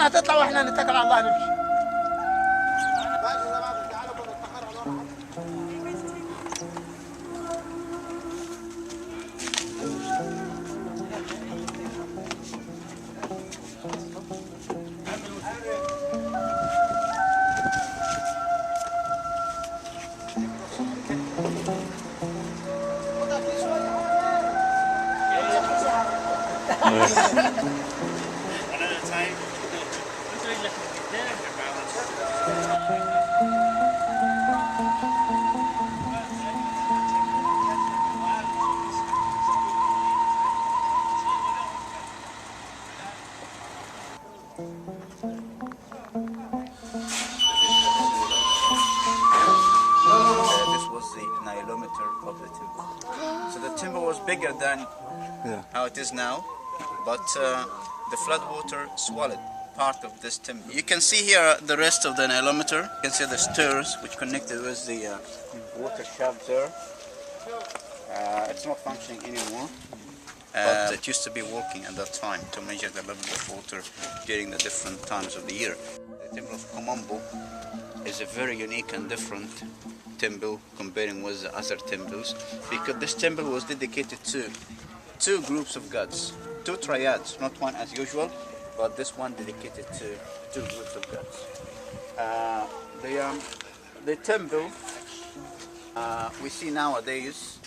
الأذان هتطلع وإحنا نتكل على الله نمشي. This was the Nilometer of the temple. So the temple was bigger than how it is now, but the flood water swallowed part of this temple. You can see here the rest of the Nilometer. You can see the stairs which connected with the water shaft there. It's not functioning anymore. But it used to be working at that time to measure the level of water during the different times of the year. The temple of Kom Ombo is a very unique and different temple comparing with the other temples, because this temple was dedicated to two groups of gods, two triads, not one as usual, but this one dedicated to two groups of gods. The temple we see nowadays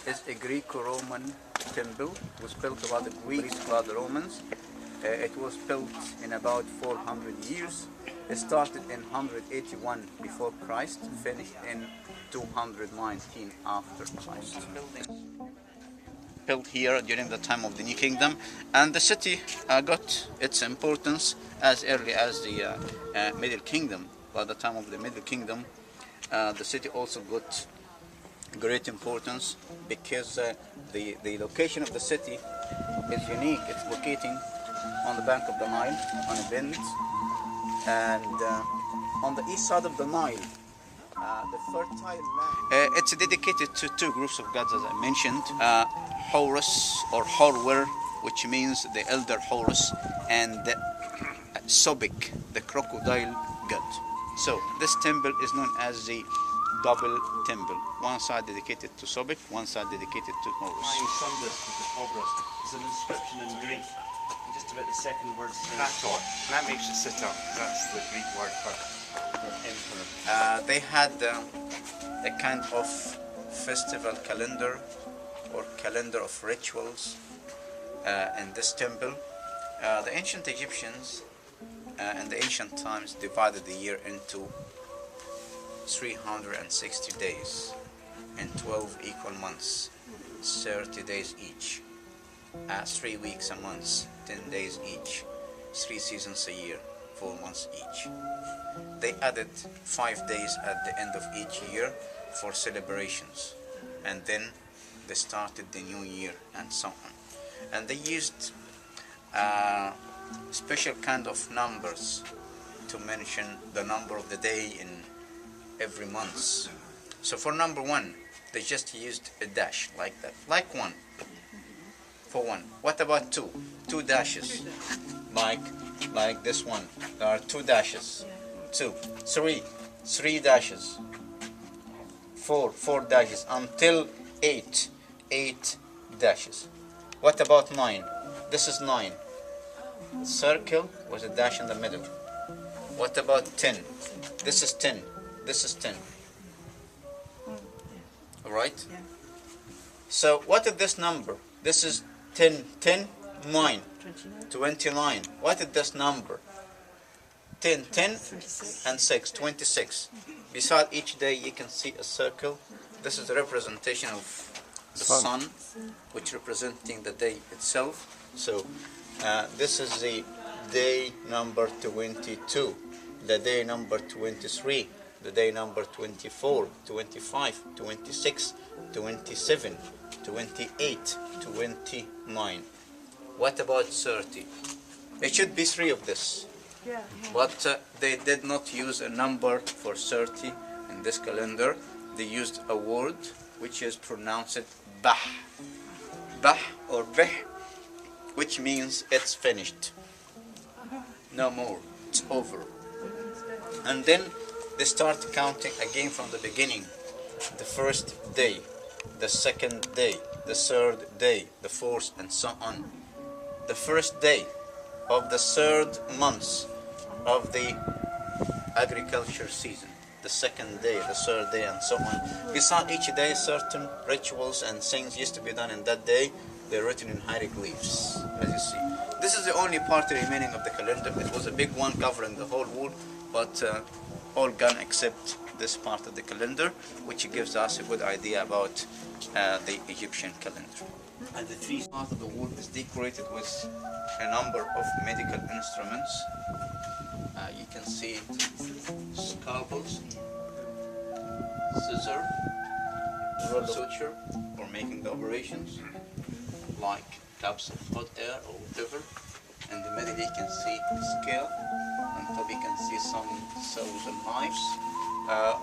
is a Greco-Roman temple. It was built by the Greeks, by the Romans. It was built in about 400 years. It started in 181 before Christ, finished in 219 after Christ. Built here during the time of the New Kingdom, and the city got its importance as early as the Middle Kingdom. By the time of the Middle Kingdom, the city also got great importance because the location of the city is unique. It's locating on the bank of the Nile, on a bend, and on the east side of the Nile, the fertile land. It's dedicated to two groups of gods, as I mentioned, Horus or Horwer, which means the elder Horus, and Sobek, the crocodile god. So this temple is known as the double temple. One side dedicated to Sobek, one side dedicated to Horus. There's an inscription in Greek, just about the second word. That makes it sit up. That's the Greek word for emperor. They had a kind of festival calendar or calendar of rituals in this temple. The ancient Egyptians in the ancient times divided the year into 360 days and 12 equal months, 30 days each, 3 weeks a month, 10 days each, 3 seasons a year, 4 months each. They added 5 days at the end of each year for celebrations, and then they started the new year and so on. And they used special kind of numbers to mention the number of the day in every month. So for number 1, they just used a dash like that, like 1 for 1. What about 2? 2 dashes, like this one. There are 2 dashes. 2, 3, 3 dashes. 4, 4 dashes until 8, 8 dashes. What about 9? This is 9. Circle with a dash in the middle. What about 10? This is 10. This is 10. Alright? So what is this number? This is 10, 10, 9, 29. What is this number? 10, 10 and 6, 26. Beside each day you can see a circle. This is the representation of the sun, which representing the day itself. So this is the day number 22, the day number 23, the day number 24, 25, 26, 27, 28, 29. What about 30? It should be 3 of this. But they did not use a number for 30 in this calendar. They used a word which is pronounced bah. Bah or beh, which means it's finished. no more, it's over. And then they start counting again from the beginning. The first day, the second day, the third day, the fourth, and so on. The first day of the third month of the agriculture season, the second day, the third day, and so on. Beside each day, certain rituals and things used to be done in that day. They're written in hieroglyphs, as you see. This is the only part remaining of the calendar. It was a big one covering the whole world, but all gone except this part of the calendar, which gives us a good idea about the Egyptian calendar. And the three part of the world is decorated with a number of medical instruments. You can see scalpels, scissor, suture for making the operations, like cups of hot air or whatever. In the middle you can see scale, on top you can see some saws and knives.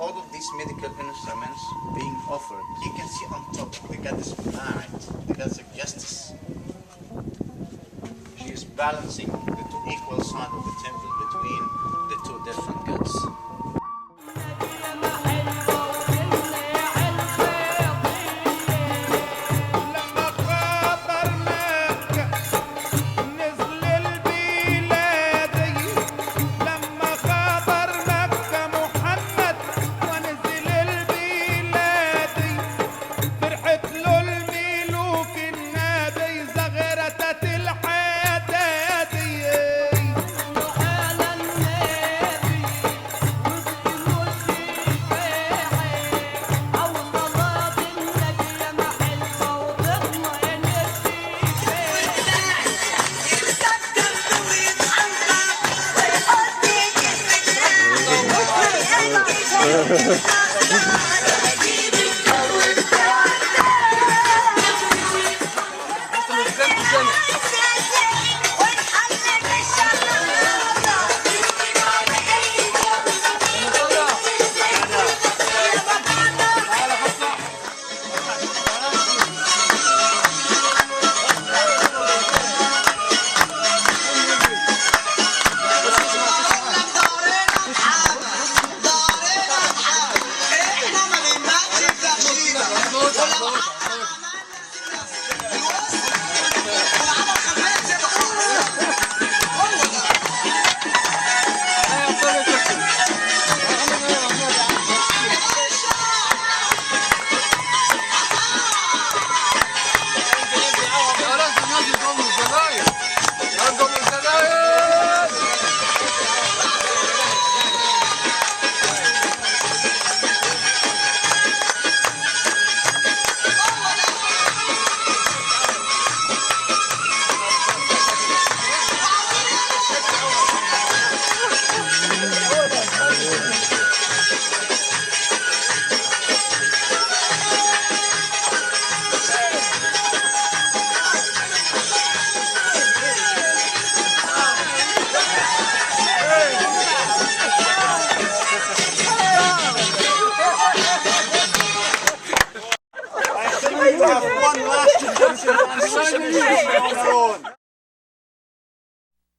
All of these medical instruments being offered. You can see on top the goddess Ma'at, the goddess of justice. She is balancing the two equal sides of the temple between the two different gods. One last